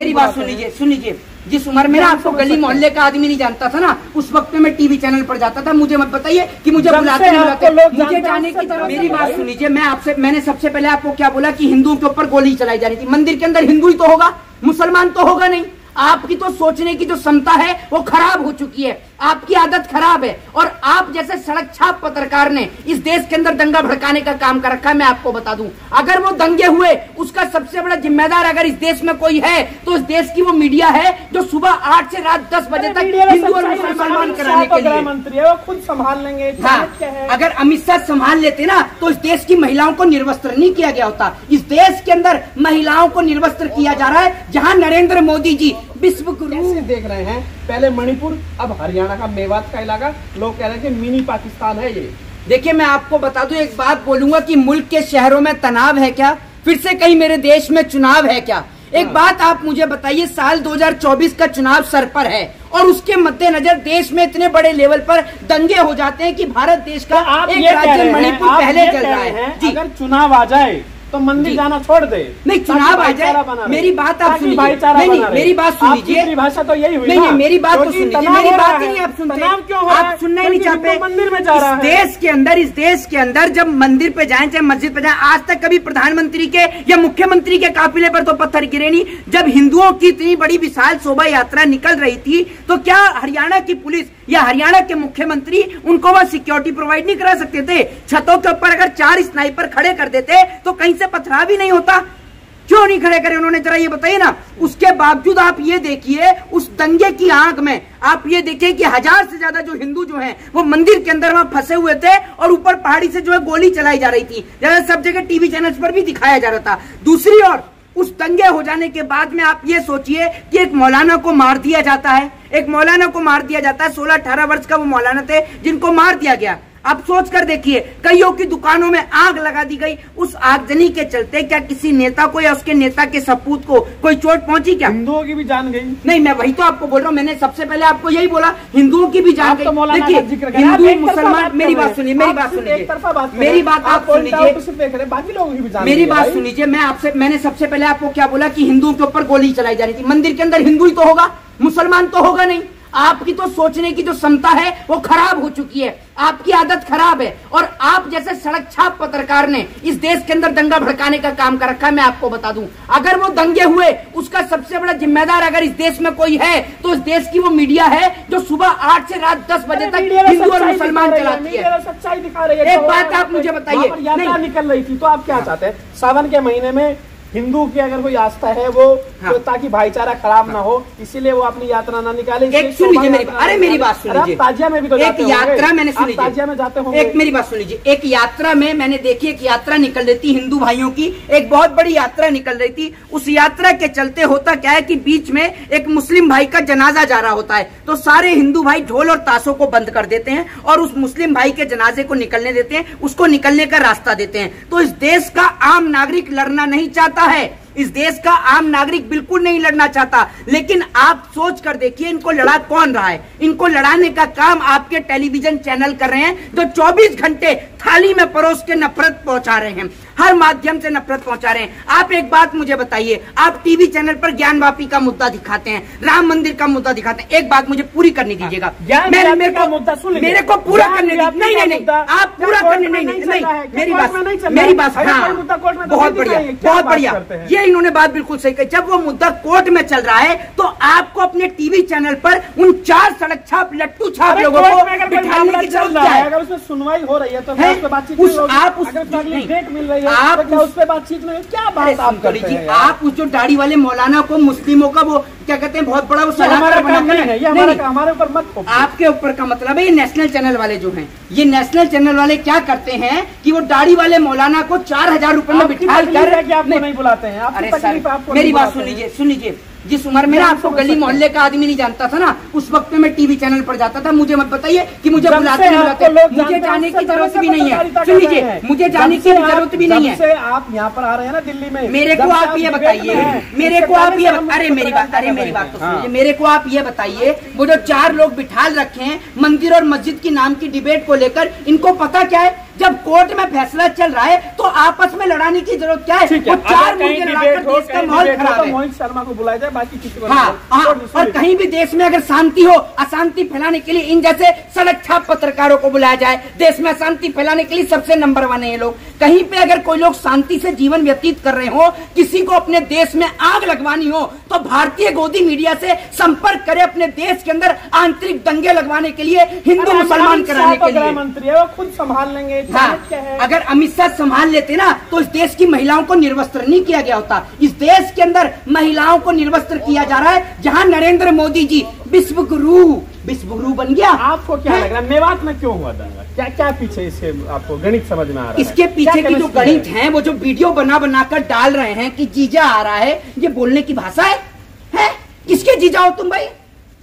मेरी बात सुन लीजिए। जिस उम्र में ना आपको गली मोहल्ले का आदमी नहीं जानता था ना, उस वक्त में मैं टीवी चैनल पर जाता था। मुझे मत बताइए कि मुझे बुलाते नहीं बुलाते, मुझे जाने की तरफ। मेरी बात सुन लीजिए, मैंने सबसे पहले आपको क्या बोला कि हिंदुओं के ऊपर गोली चलाई जा रही थी। मंदिर के अंदर हिंदू ही तो होगा, मुसलमान तो होगा नहीं। आपकी तो सोचने की जो क्षमता है वो खराब हो चुकी है, आपकी आदत खराब है। और आप जैसे सड़क छाप पत्रकार ने इस देश के अंदर दंगा भड़काने का काम कर रखा है। मैं आपको बता दूं, अगर वो दंगे हुए उसका सबसे बड़ा जिम्मेदार अगर इस देश में कोई है तो इस देश की वो मीडिया है, जो सुबह 8 से रात 10 बजे तक हिंदू और मुसलमान कराने के लिए मंत्री है, वो खुद संभाल लेंगे। हाँ, अगर अमित शाह संभाल लेते ना तो इस देश की महिलाओं को निर्वस्त्र नहीं किया गया होता। इस देश के अंदर महिलाओं को निर्वस्त्र किया जा रहा है, जहां नरेंद्र मोदी जी विश्व गुरु देख रहे हैं। पहले मणिपुर, अब हरियाणा का मेवात का इलाका, लोग कह रहे हैं कि मिनी पाकिस्तान है ये। देखिए, मैं आपको बता दूं, एक बात बोलूंगा कि मुल्क के शहरों में तनाव है क्या, फिर से कहीं मेरे देश में चुनाव है क्या? एक बात आप मुझे बताइए, साल 2024 का चुनाव सर पर है और उसके मद्देनजर देश में इतने बड़े लेवल पर दंगे हो जाते हैं कि भारत देश का एक राज्य मणिपुर पहले चल रहा है। अगर चुनाव आ जाए तो मंदिर जाना छोड़ दे। नहीं, चुनाव आ जाए, मेरी बात आप सुनिए। नहीं, मेरी बात सुन लीजिए। भाषा तो यही हुई। नहीं, मेरी बात तो सुन लीजिए। मेरी बात ही नहीं आप सुनते, आप सुनना ही नहीं चाहते। मंदिर में जा रहा है। इस देश के अंदर जब मंदिर पे जाए चाहे मस्जिद पे जाए, आज तक कभी प्रधानमंत्री के या मुख्यमंत्री के काफिले पर तो पत्थर गिरे नहीं। जब हिंदुओं की इतनी बड़ी विशाल शोभा यात्रा निकल रही थी तो क्या हरियाणा की पुलिस या हरियाणा के मुख्यमंत्री उनको वह सिक्योरिटी प्रोवाइड नहीं करा सकते थे? छतों के ऊपर अगर 4 स्नाइपर खड़े कर देते तो कहीं से पथराव भी नहीं होता। क्यों नहीं खड़े करे उन्होंने, जरा ये बताइए ना। उसके बावजूद आप ये देखिए, उस दंगे की आग में आप ये देखिए कि 1000 से ज्यादा जो हिंदू जो हैं वो मंदिर के अंदर वहां फंसे हुए थे और ऊपर पहाड़ी से जो है गोली चलाई जा रही थी। जैसे सब जगह टीवी चैनल्स पर भी दिखाया जा रहा था। दूसरी ओर उस दंगे हो जाने के बाद में आप ये सोचिए कि एक मौलाना को मार दिया जाता है, 16-18 वर्ष का वो मौलाना थे जिनको मार दिया गया। आप सोच कर देखिए, कईयों की दुकानों में आग लगा दी गई। उस आगजनी के चलते क्या किसी नेता को या उसके नेता के सपूत को कोई चोट पहुंची क्या? हिंदुओं की भी जान गई। नहीं, मैं वही तो आपको बोल रहा हूँ। मैंने सबसे पहले आपको यही बोला, हिंदुओं की भी जान गई। देखिए, हिंदू मुसलमान, मेरी बात सुनिए, मेरी बात सुन लीजिए, मेरी बात आप सुन लीजिए, बाकी लोगों की भी जान। मेरी बात सुन लीजिए। मैंने सबसे पहले आपको क्या बोला कि हिंदुओं के ऊपर गोली चलाई जा रही थी। मंदिर के अंदर हिंदू ही तो होगा, मुसलमान तो होगा नहीं। आपकी तो सोचने की जो क्षमता है वो खराब हो चुकी है, आपकी आदत खराब है। और आप जैसे सड़क छाप पत्रकार ने इस देश के अंदर दंगा भड़काने का काम कर रखा है। मैं आपको बता दूं, अगर वो दंगे हुए उसका सबसे बड़ा जिम्मेदार अगर इस देश में कोई है तो इस देश की वो मीडिया है, जो सुबह 8 से रात 10 बजे तक हिंदू और मुसलमान चलाती है, सच्चाई दिखा रही है। एक बात आप मुझे बताइए, यात्रा निकल रही थी तो आप क्या चाहते हैं? सावन के महीने में हिंदू की अगर कोई आस्था है वो तो ताकि भाईचारा खराब ना हो, इसीलिए वो अपनी यात्रा ना निकाले। एक सुन लीजिए मेरी बात सुन लीजिए। ताजिया में भी तो एक यात्रा मैंने सुन लीजिए, ताजिया में जाते होंगे। एक मेरी बात सुन लीजिए। एक यात्रा में मैंने देखी, एक यात्रा निकल रही थी हिंदू भाइयों की, एक बहुत बड़ी यात्रा निकल रही थी। उस यात्रा के चलते होता क्या है कि बीच में एक मुस्लिम भाई का जनाजा जा रहा होता है, तो सारे हिंदू भाई ढोल और ताशों को बंद कर देते हैं और उस मुस्लिम भाई के जनाजे को निकलने देते हैं, उसको निकलने का रास्ता देते हैं। तो इस देश का आम नागरिक लड़ना नहीं चाहता है, इस देश का आम नागरिक बिल्कुल नहीं लड़ना चाहता। लेकिन आप सोच कर देखिए, इनको लड़ा कौन रहा है? इनको लड़ाने का काम आपके टेलीविजन चैनल कर रहे हैं, जो 24 घंटे थाली में परोस के नफरत पहुंचा रहे हैं, हर माध्यम से नफरत पहुंचा रहे हैं। आप एक बात मुझे बताइए, आप टीवी चैनल पर ज्ञानवापी का मुद्दा दिखाते हैं, राम मंदिर का मुद्दा दिखाते हैं। एक बात मुझे पूरी करने दीजिएगा, मेरे को पूरा करने दीजिए। नहीं, आप पूरा करने नहीं, मेरी बात हाँ, बहुत बढ़िया। ये इन्होंने बात बिल्कुल सही कही। जब वो मुद्दा कोर्ट में चल रहा है तो आपको अपने टीवी चैनल पर उन 4 सड़क छाप लट्टू छाप लोगों को बिठाने की जरूरत है। अगर उसमें सुनवाई हो रही है तो बातचीत मिल रही है, आप उस पर बातचीत में क्या बात आप कर रही है? आप उस जो दाढ़ी वाले मौलाना को मुस्लिमों का वो क्या कहते हैं, बहुत बड़ा वो हमारे ऊपर मत। आपके ऊपर का मतलब है, ये नेशनल चैनल वाले जो हैं, ये नेशनल चैनल वाले क्या करते हैं कि वो दाढ़ी वाले मौलाना को 4000 रुपए में बिठा कर आपको नहीं बुलाते हैं। मेरी बात सुन लीजिए। जिस उम्र में ना आपको गली मोहल्ले का आदमी नहीं जानता था ना, उस वक्त में मैं टीवी चैनल पर जाता था। मुझे मत बताइए कि मुझे बुलाते नहीं बुलाते, मुझे जाने की जरूरत भी नहीं है। सुन लीजिए, मुझे जाने की जरूरत भी नहीं है। आप यहाँ पर आ रहे हैं ना दिल्ली में, मेरे को आप ये बताइए, मेरे को आप ये अरे मेरी बात तो सुनिए। मेरे को आप ये बताइए, वो जो 4 लोग बिठाल रखे हैं मंदिर और मस्जिद की नाम की डिबेट को लेकर, इनको पता क्या है जब कोर्ट में फैसला चल रहा है तो आपस में लड़ाने की जरूरत क्या है? वो 4 मुर्गे लड़ाकर देश का माहौल खराब है। मोहित शर्मा को बुलाया जाए, बाकी किसी को हाँ, और कहीं भी देश में अगर शांति हो, अशांति फैलाने के लिए इन जैसे सड़क छाप पत्रकारों को बुलाया जाए। देश में अशांति फैलाने के लिए सबसे नंबर 1 है ये लोग। कहीं पे अगर कोई लोग शांति से जीवन व्यतीत कर रहे हो, किसी को अपने देश में आग लगवानी हो, तो भारतीय गोदी मीडिया से संपर्क करे। अपने देश के अंदर आंतरिक दंगे लगवाने के लिए, हिंदू मुसलमान कराने के लिए मंत्री है, वो खुद संभाल लेंगे। अगर अमित शाह संभाल लेते ना तो इस देश की महिलाओं को निर्वस्त्र नहीं किया गया होता। इस देश के अंदर महिलाओं को निर्वस्त्र किया जा रहा है, जहां नरेंद्र मोदी जी विश्व गुरु बन गया। आपको क्या लग रहा है मेवात में क्यों हुआ दंगा? क्या क्या पीछे इसके आपको गणित समझ में आ रहा है? इसके पीछे की जो गणित है, वो जो वीडियो बनाकर डाल रहे हैं कि जीजा आ रहा है, ये बोलने की भाषा है? किसके जीजा हो तुम भाई?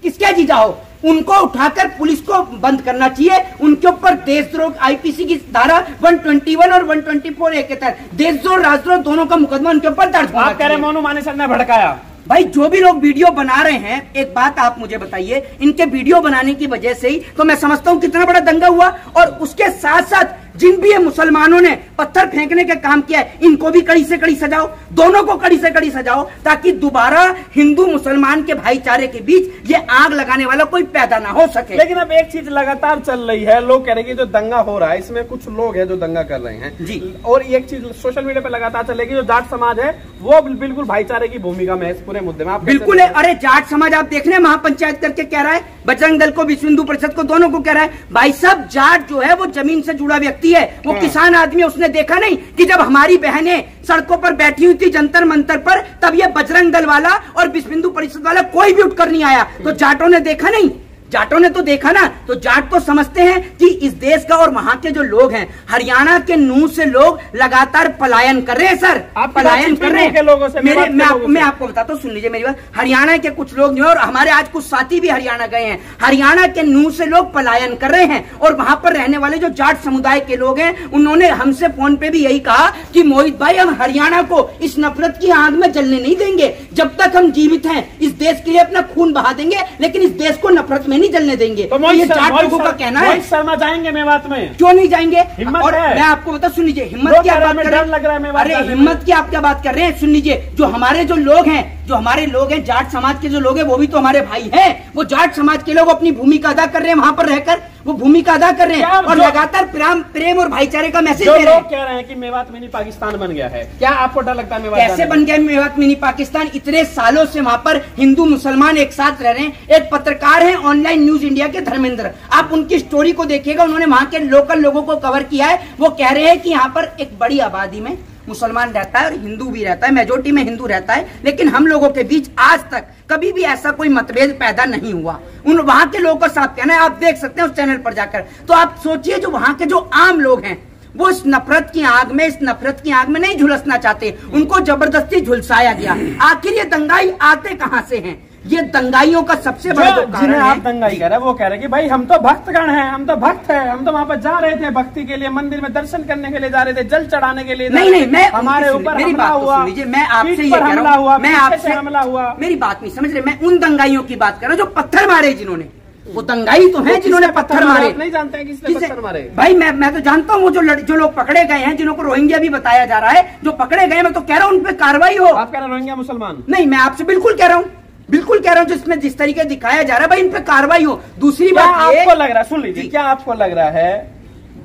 किसके जीजा हो? उनको उठाकर पुलिस को बंद करना चाहिए। उनके ऊपर देशद्रोह आईपीसी की धारा 121 और 124 के तहत देशद्रोह राजद्रोह दोनों का मुकदमा उनके ऊपर दर्ज होना चाहिए। आप कह रहे मोनू मानेसर ने भड़काया? भाई जो भी लोग वीडियो बना रहे हैं, एक बात आप मुझे बताइए, इनके वीडियो बनाने की वजह से ही तो मैं समझता हूं कितना बड़ा दंगा हुआ। और उसके साथ साथ जिन भी ये मुसलमानों ने पत्थर फेंकने का काम किया है, इनको भी कड़ी से कड़ी सजाओ, दोनों को कड़ी से कड़ी सजाओ, ताकि दोबारा हिंदू मुसलमान के भाईचारे के बीच ये आग लगाने वाला कोई पैदा ना हो सके। लेकिन अब एक चीज लगातार चल रही है, लोग कह रहे हैं कि जो दंगा हो रहा है इसमें कुछ लोग हैं जो दंगा कर रहे हैं जी। और एक चीज सोशल मीडिया पे लगातार चलेगी, जो जाट समाज है वो बिल्कुल भाईचारे की भूमिका में है इस पूरे मुद्दे में। आप बिल्कुल है। अरे जाट समाज आप देख रहे हैं, महापंचायत करके कह रहा है, बजरंग दल को, विश्व हिंदू परिषद को, दोनों को कह रहा है भाई साहब जाट जो है वो जमीन से जुड़ा व्यक्ति है, वो किसान आदमी। उसने देखा नहीं कि जब हमारी बहनें सड़कों पर बैठी हुई थी जंतर मंतर पर, तब ये बजरंग दल वाला और विश्व हिंदू परिषद वाला कोई भी उठकर नहीं आया? तो जाटों ने देखा नहीं? जाटों ने तो देखा ना। तो जाट तो समझते हैं कि इस देश का और वहां के जो लोग हैं, हरियाणा के नूह से लोग लगातार पलायन कर रहे हैं सर, पलायन कर रहे हैं लोगों से। मैं आपको बताता हूँ, सुन लीजिए मेरी बात। हरियाणा के कुछ लोग जो, और हमारे आज कुछ साथी भी हरियाणा गए हैं, हरियाणा के नूह से लोग पलायन कर रहे हैं। और वहां पर रहने वाले जो जाट समुदाय के लोग हैं, उन्होंने हमसे फोन पे भी यही कहा कि मोहित भाई हम हरियाणा को इस नफरत की आग में जलने नहीं देंगे। जब तक हम जीवित हैं इस देश के लिए अपना खून बहा देंगे, लेकिन इस देश को नफरत में नहीं जलने देंगे। तो ये जाट लोगों का कहना है। मोहित शर्मा जाएंगे मेवात में? क्यों नहीं जाएंगे? और मैं आपको बता, सुन लीजिए, हिम्मत की आप बात कर रहे हैं। अरे हिम्मत की आप क्या बात कर रहे हैं? सुन लीजिए, जो हमारे लोग हैं जाट समाज के जो लोग हैं, वो भी तो हमारे भाई हैं। वो जाट समाज के लोग अपनी भूमिका अदा कर रहे हैं, वहां पर रहकर वो भूमिका अदा कर रहे हैं और लगातार प्रेम और भाईचारे का मैसेज दे रहे हैं। लोग कह रहे हैं कि मेवात मिनी पाकिस्तान बन गया है, क्या आपको डर लगता है मेवात कैसे बन गया मेवात मिनी पाकिस्तान? इतने सालों से वहां पर हिंदू मुसलमान एक साथ रह रहे हैं। एक पत्रकार है ऑनलाइन न्यूज इंडिया के धर्मेंद्र, आप उनकी स्टोरी को देखिएगा, उन्होंने वहां के लोकल लोगों को कवर किया है। वो कह रहे हैं कि यहाँ पर एक बड़ी आबादी में मुसलमान रहता है और हिंदू भी रहता है, मेजोरिटी में हिंदू रहता है, लेकिन हम लोगों के बीच आज तक कभी भी ऐसा कोई मतभेद पैदा नहीं हुआ। उन वहां के लोगों का साफ कहना है, आप देख सकते हैं उस चैनल पर जाकर। तो आप सोचिए, जो वहां के जो आम लोग हैं, वो इस नफरत की आग में नहीं झुलसना चाहते, उनको जबरदस्ती झुलसाया गया। आखिर ये दंगाई आते कहां से हैं? ये दंगाइयों का सबसे बड़ा जिन्हें आप दंगाई कह रहे हैं, वो कह रहे हैं कि भाई हम तो भक्तगण हैं, हम तो भक्त हैं, हम तो वहां पर जा रहे थे भक्ति के लिए, मंदिर में दर्शन करने के लिए जा रहे थे, जल चढ़ाने के लिए। नहीं, मैं हमारे ऊपर हमला हुआ, मैं आपसे ये कह रहा हूँ, मैं आपसे हमला हुआ। मेरी बात नहीं समझ रहे, मैं उन दंगाइयों की बात कर रहा हूँ जो पत्थर मारे, जिन्होंने, वो दंगाई तो है जिन्होंने पत्थर मारे। नहीं जानते हैं किसने पत्थर मारे? भाई मैं तो जानता हूँ, वो जो लोग पकड़े गए हैं, जिनको रोहिंग्या भी बताया जा रहा है, जो पकड़े गए, मैं तो कह रहा हूँ उन पर कार्रवाई हो। आप कह रहे हैं रोहिंग्या मुसलमान? नहीं, मैं आपसे बिल्कुल कह रहा हूँ, जिसमें जिस तरीके दिखाया जा रहा है, भाई इन पे कार्रवाई हो। दूसरी बात आपको लग रहा है, सुन लीजिए, क्या आपको लग रहा है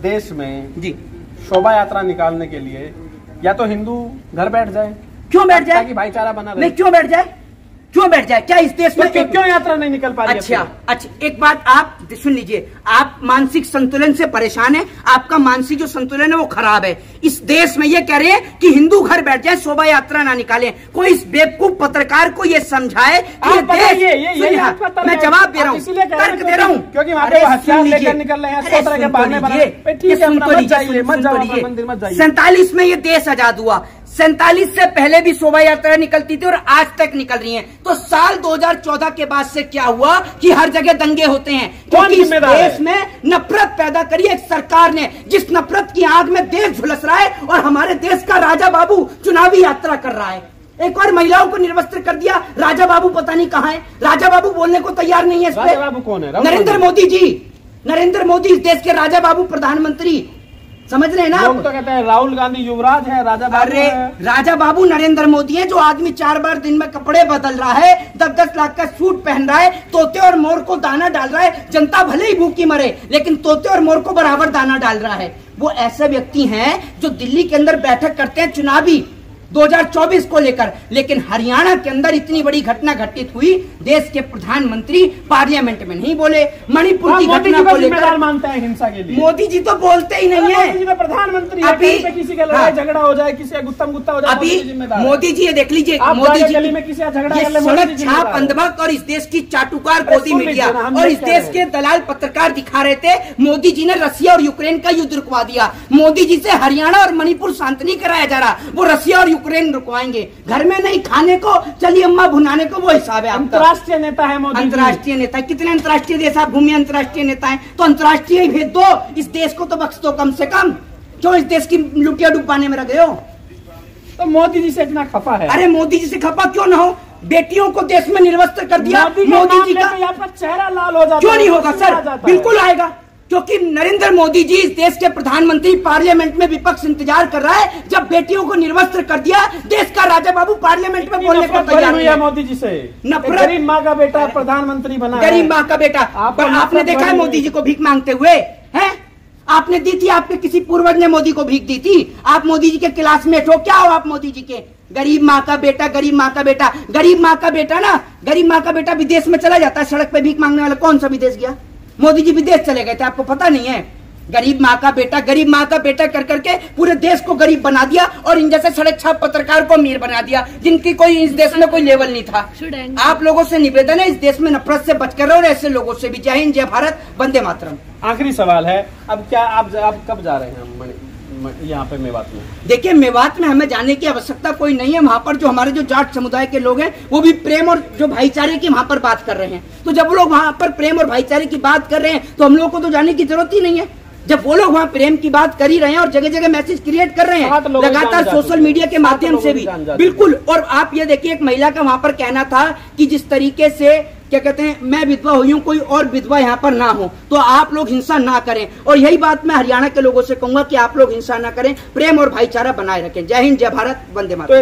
देश में जी शोभा यात्रा निकालने के लिए या तो हिंदू घर बैठ जाए? क्यों बैठ जाए? ताकि भाईचारा बना रहे। नहीं, क्यों बैठ जाए? क्या इस देश में क्यों यात्रा नहीं निकल पा रही? अच्छा, एक बात आप सुन लीजिए, आप मानसिक संतुलन से परेशान हैं, आपका मानसिक जो संतुलन है वो खराब है। इस देश में ये कह रहे हैं कि हिंदू घर बैठ जाए, शोभा यात्रा ना निकालें। कोई इस बेवकूफ पत्रकार को ये समझाए कि ये देश, मैं जवाब दे रहा हूँ, तर्क दे रहा हूँ, क्योंकि हथियार लेकर निकल रहे हैं। 47 में ये देश आजाद हुआ, 47 से पहले भी शोभा यात्रा निकलती थी और आज तक निकल रही हैं। तो साल 2014 के बाद से क्या हुआ कि हर जगह दंगे होते हैं, क्योंकि इस देश में नफरत पैदा करी एक सरकार ने, जिस नफरत की आग में देश झुलस रहा है। और हमारे देश का राजा बाबू चुनावी यात्रा कर रहा है, एक और महिलाओं को निर्वस्त्र कर दिया। राजा बाबू पता नहीं कहां है, राजा बाबू बोलने को तैयार नहीं है। राजा बाबू कौन है? नरेंद्र मोदी जी, नरेंद्र मोदी इस देश के राजा बाबू प्रधानमंत्री। समझ रहे हैं ना? लोग तो कहते हैं राहुल गांधी युवराज है, राजा बाबू अरे है। राजा बाबू नरेंद्र मोदी है, जो आदमी 4 बार दिन में कपड़े बदल रहा है, 10-10 लाख का सूट पहन रहा है, तोते और मोर को दाना डाल रहा है। जनता भले ही भूखी मरे, लेकिन तोते और मोर को बराबर दाना डाल रहा है। वो ऐसे व्यक्ति हैं जो दिल्ली के अंदर बैठक करते हैं चुनावी 2024 को लेकर, लेकिन हरियाणा के अंदर इतनी बड़ी घटना घटित हुई, देश के प्रधानमंत्री पार्लियामेंट में नहीं बोले। मणिपुर की घटना को लेकर मानते हैं हिंसा के लिए। मोदी जी तो बोलते ही नहीं है। मोदी जी प्रधानमंत्री है, अभी पे किसी का लड़ाई झगड़ा हो जाए, किसी का गुत्तम गुत्ता हो जाए, अभी मोदी जी ये देख लीजिए, मोदी जी गली में किसी का झगड़ा, सड़क छाप अंधभक्त और इस देश की चाटुकार गोदी मीडिया और इस देश के दलाल पत्रकार दिखा रहे थे मोदी जी ने रसिया और यूक्रेन का युद्ध रुकवा दिया। मोदी जी से हरियाणा और मणिपुर शांत नहीं कराया जा रहा, वो रसिया और यूक्रेन रुकवाएंगे। घर में नहीं खाने को, चलिए अम्मा भुनाने को, वो हिसाब है। अंतर्राष्ट्रीय नेता है मोदी। अंतर्राष्ट्रीय नेता कितने अंतर्राष्ट्रीय देश आप घूमिए, अंतर्राष्ट्रीय नेता है तो अंतर्राष्ट्रीय ही भेज दो। इस देश को तो बख्श दो कम से कम, क्यों इस देश की लुटिया डुबाने में लगे हो? तो मोदी जी से इतना खफा है। अरे मोदी जी से खफा क्यों ना हो? बेटियों को देश में निर्वस्त्र कर दिया मोदी जी का, आपका चेहरा लाल हो जाता क्यों नहीं होगा सर? बिल्कुल आएगा, क्योंकि नरेंद्र मोदी जी इस देश के प्रधानमंत्री, पार्लियामेंट में विपक्ष इंतजार कर रहा है। जब बेटियों को निर्वस्त्र कर दिया, देश का राजा बाबू पार्लियामेंट में बोलने को तैयार नहीं है। मोदी जी से नफरत। गरीब माँ का बेटा प्रधानमंत्री बना, गरीब माँ का बेटा। आपने देखा है मोदी जी को भीख मांगते हुए? है आपने दी थी? आपके किसी पूर्वज ने मोदी को भीख दी थी? आप मोदी जी के क्लासमेट हो क्या हो? आप मोदी जी के गरीब माँ का बेटा, गरीब माँ का बेटा, गरीब माँ का बेटा ना, गरीब माँ का बेटा विदेश में चला जाता है, सड़क पे भीख मांगने वाला कौन सा विदेश गया? मोदी जी विदेश चले गए थे, आपको पता नहीं है? गरीब माँ का बेटा, गरीब माँ का बेटा कर करके पूरे देश को गरीब बना दिया और इन जैसे सड़क छाप पत्रकार को अमीर बना दिया, जिनकी कोई इस देश में कोई लेवल नहीं था। आप लोगों से निवेदन है, इस देश में नफरत से बचकर रहो और ऐसे लोगों से भी। जय हिंद, जय भारत, वंदे मातरम। आखिरी सवाल है, अब क्या आप कब जा रहे हैं यहाँ पे मेवात में? देखिए, मेवात में हमें जाने की आवश्यकता कोई नहीं है। वहाँ पर जो हमारे जो जाट समुदाय के लोग हैं, वो भी प्रेम और जो भाईचारे की वहाँ पर बात कर रहे हैं। तो जब लोग वहाँ पर प्रेम और भाईचारे की बात कर रहे हैं, तो हम लोग को तो जाने की जरूरत ही नहीं है। जब वो लोग वहाँ प्रेम की बात कर ही रहे हैं और जगह जगह मैसेज क्रिएट कर रहे हैं लगातार सोशल मीडिया के माध्यम से भी, बिल्कुल। और आप ये देखिए, एक महिला का वहाँ पर कहना था कि जिस तरीके से क्या कहते हैं, मैं विधवा हुई हूँ, कोई और विधवा यहाँ पर ना हो, तो आप लोग हिंसा ना करें। और यही बात मैं हरियाणा के लोगों से कहूंगा कि आप लोग हिंसा ना करें, प्रेम और भाईचारा बनाए रखें। जय हिंद, जय भारत, वंदे मातरम।